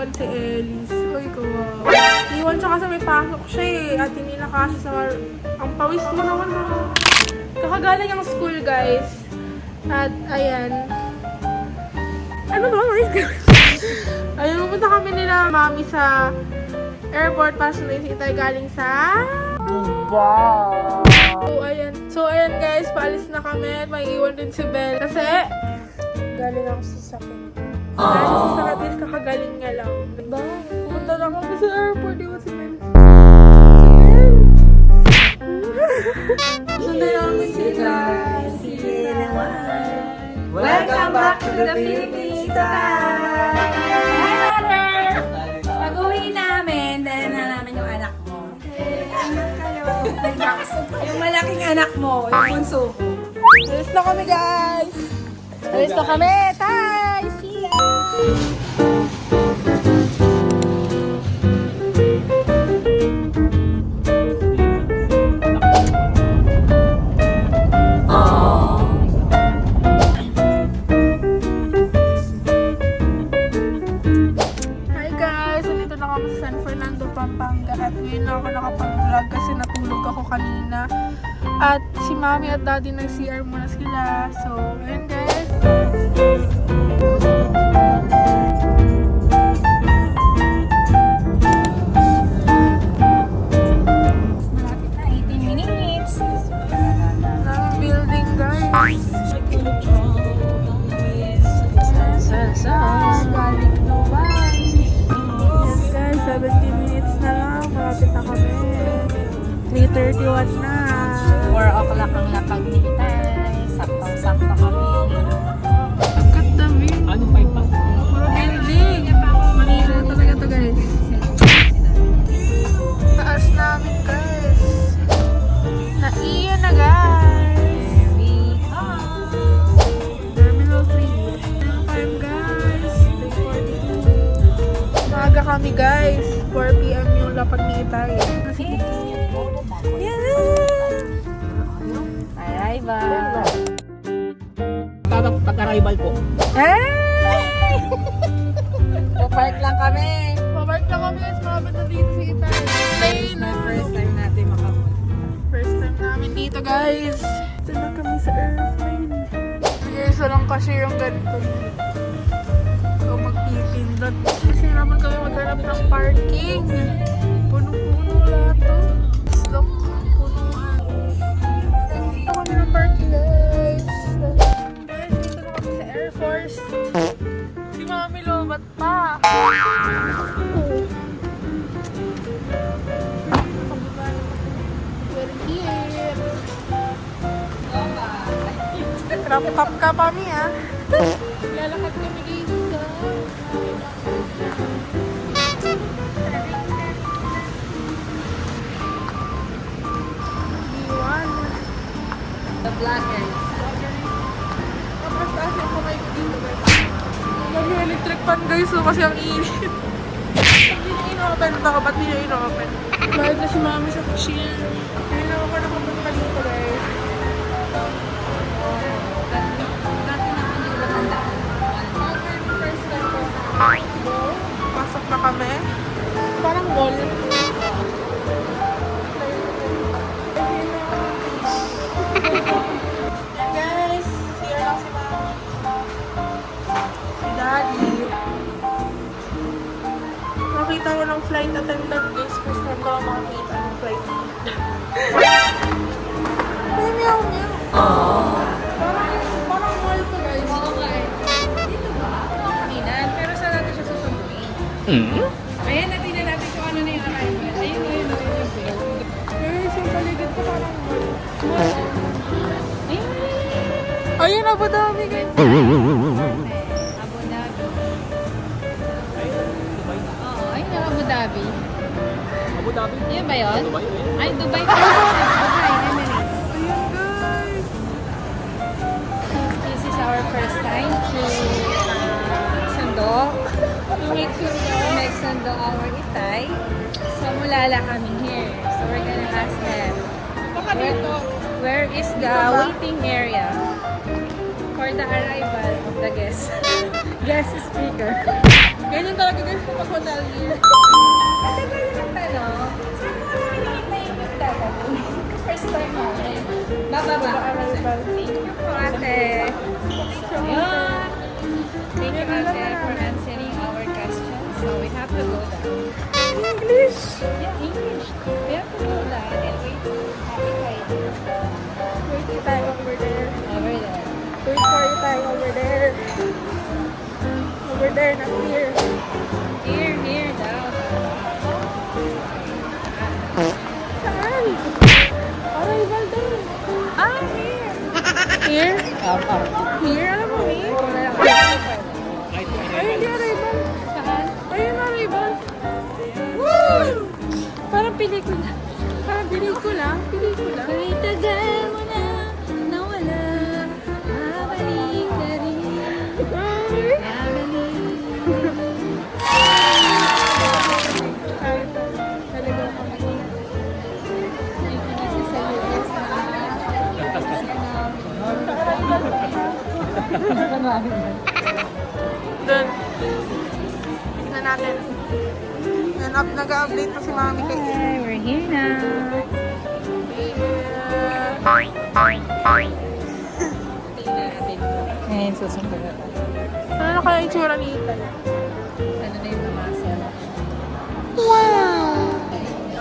iwan si Ellis. Uy, kawawa. Iwan siya kasi may pasok siya eh. At hindi nakasya sa... Ang pawis mo naman ha. Kakagaling ang school, guys. At, ayan. Ano ba? Ayun, pupunta kami nila mami sa airport para sunod si Itay galing sa... Wow! So, ayan guys, paalis na kami. May iwan din si Belle. Kasi, galing ako sa sakit. Dahil sa sakit, kakagaling nga lang. Diba? Pumunta na kami sa airport. Iwan si Belle. Sunday namin sila. Welcome back to the Philippines, Itay! Hi, Mother! Pag-uwi namin, dahil na namin yung anak mo. Anak kayo. Yung malaking anak mo, yung bunso ko. Alis na kami guys! Alis na kami! Tay! See ya! Pampanga at ngayon na ako nakapag-vlog kasi natulog ako kanina at si mami at daddy nag-CR muna sila, so ayun guys. Malapit na, 18 minutes. Ang building guys. Galing Dubai. Yes guys, 17 minutes na lang. Malapit na kami. 3:31 na. 4 o'clock ang lapag ni Itay. Saktong-sakto kami. Ang katabi. Ano pa yung Puro building. Manila talaga to guys. Taas namin guys. Naiyan na guys. Here we come. Terminal 3. Ano time guys? 3:42. Maaga kami guys. 4 p.m. yung lapag ni Itay. Arrival. Pag-arrival po. Hey! Papark lang kami. Papark na kami guys. Malapit na dito si Itay. It's my first time natin makapunta. First time namin dito guys. Ito na kami sa airplane. Isa lang kasi yung ganito. So magpipindot. Kasi naman kami maghanap ng parking. Punong-puno lahat to. Look, punuan. Dito kami ng parking guys. Guys, dito na kami sa Air Force. Si Mami lobat pa. We're here. Ramp-up ka pa mi ah. Lalakad kami guys. Iwan. The blackers. Tapos taas yung kamay ko dito guys. Mag-electric fan guys so kasi ang init. Hindi na in-open. Baka ba't hindi na in-open? Bayad na si Mami sa cashier. Hindi na ako nakapunta dito guys. First time ko. Pasok na kami. Parang mall. Yan guys. Here lang si Mami. Si Daddy. Nakita ko ng flight attendant guys. First time ko lang makakita ng flight attendant. Ay, meow meow. Parang mall to guys. Dito ba? Kanina, pero saan natin siya susunduin? Ayan, natin natin kung ano na yung arrival. Ayun, ayun, ayun. Guys, yung paligid ko parang mall. Ayun, Ayun, Abu Dhabi guys. Abu Dhabi. Oo, ayun ang Abu Dhabi. Abu Dhabi. Yun ba yun? Dubai. Ay, Dubai. Dubai, Emirates. Ayun guys. This is our first time to Sandok. Make Sandok our Itay. So, mulala kami here. So, we're gonna ask them. Baka dito. Where is the waiting area for the arrival of the guest? Guest speaker. Ganyan talaga guys kapag hotel year. Ate, pwede lang tanong. Saan mo kami nakita yung magdadali? First time mo. Bababa. Thank you po, ate. Ayun. Thank you, ate, for answering our questions. So, we have to go down. English! Yeah, English. We have to go down and wait. Wait tayo over there. Over there. Wait for you tayo over there. Over there, not here. Here daw. Saan? Arrival doon. Ah, here. Here? Here? Alam mo, here? Ay, hindi arrival. Saan? Ayun, arrival. Woo! Parang pelikula. Parang pelikula. Pelikula. Kahit tagal mo na nawala, babalik ka rin. Ay! Ay, naligaw kami. Nakikinig sa US Doon. Tignan natin. Nag-update pa si Mami kay Hi, we're here now. Ngayon, susunod na tayo. Ano na kaya yung tsura ni Ethan? Ano na yung namasa?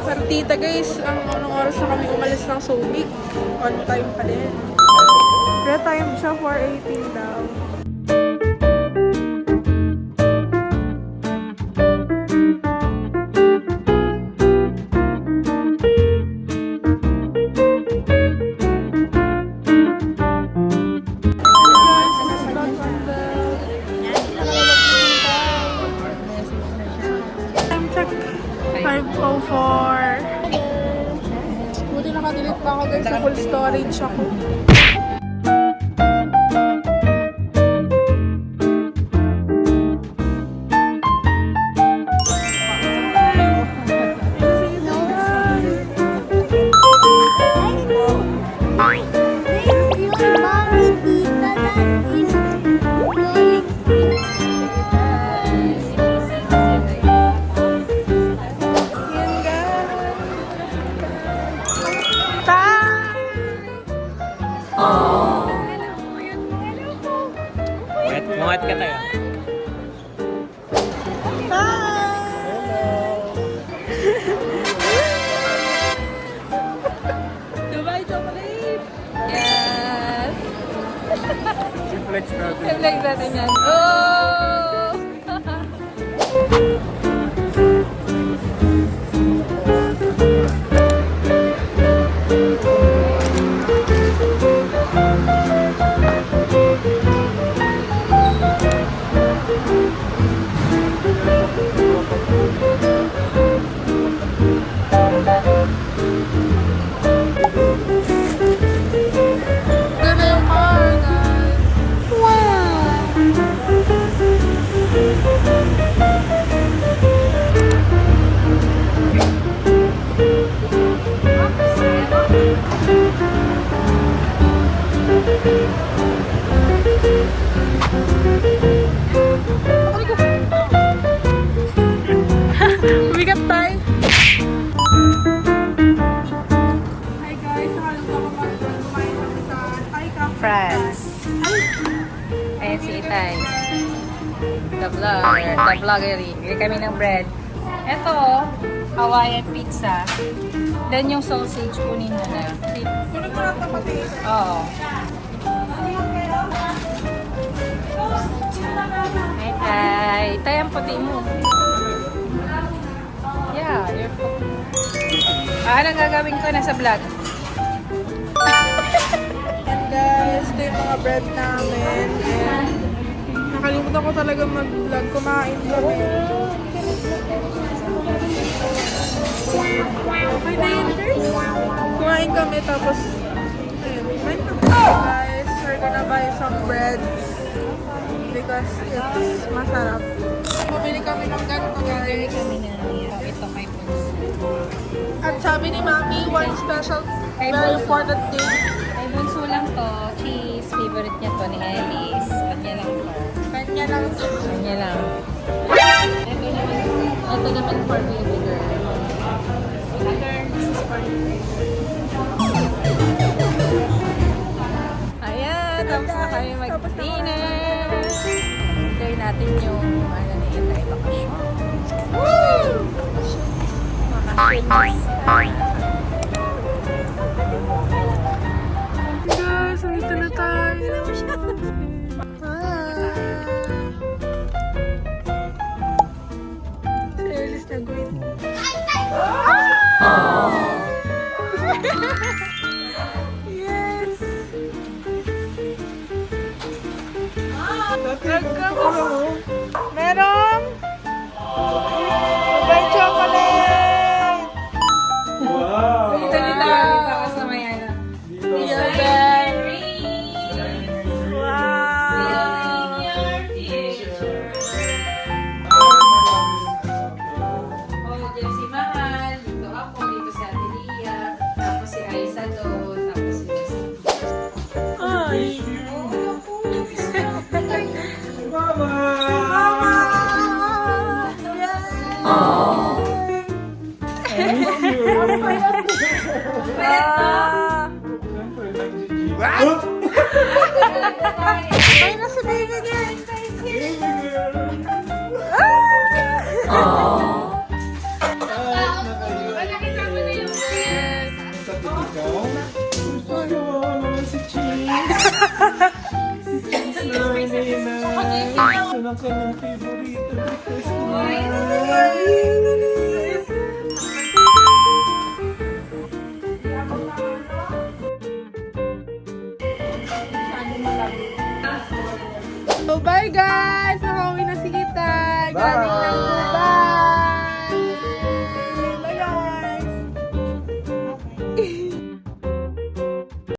Pero tita guys, anong oras na kami umalis ng Subic? On time pa din. Red time siya, 4:18 daw. Time check. 5:04. Buti nakadelete pa ako guys sa full storage ako. Mungat ka tayo. Dubai chocolate! Yes! Flex natin. I-vlog natin yan. Oh! Ganda yung car, guys. Bigat tayo. Hi guys, nakaluto ko kumain kami sa Taika France. Ayan si Itay. The vloggery. Bili kami ng bread. Ito, Hawaiian pizza. Then yung sausage, kunin mo na. Kunin mo lang ito pati. Oo. Itay. Itay ang puti mo. Yeah, you're puti. Anong gagawin ko na sa vlog? And guys, ito yung mga bread namin. And nakalimutan ko talaga mag-vlog. Kumain kami. Okay na yun guys. Kumain kami tapos ayun, kumain kami. Guys, we're gonna buy some bread because it's masarap. Bumili kami ng ganito guys. Kami na ito kay Bunso. At sabi ni Mami, one special, Kay very Bunso. important day. Kay Bunso lang to. Cheese. Favorite niya to ni Ellis. Kanya lang to. Kanya lang ito. Kanya lang. Ito naman for baby girl. This is for baby Ayan, tapos na kami mag-dinner. Enjoy natin yung ano ni Itay bakasyon. Guys, nandito na tayo. Serious na green. Yes! Merong Dubai chocolate! Wow! Dito ka sa may ano. Wow! Oh, dyan si Mahal. Dito ako. Dito si Ate Lia. Tapos si Aiza doon. Tapos si Justin. Ay! Mama! I miss you! Ah! Siyempre, nag-GG. Ay, nasa baby girl! Baby girl! Nakita mo na yung yes. Sa ikaw? Gusto ko naman si Cheese. Si Cheese na Nina. Ito na kanyang favorito. So, bye guys! Nakauwi na si Itay. Galing ng Dubai.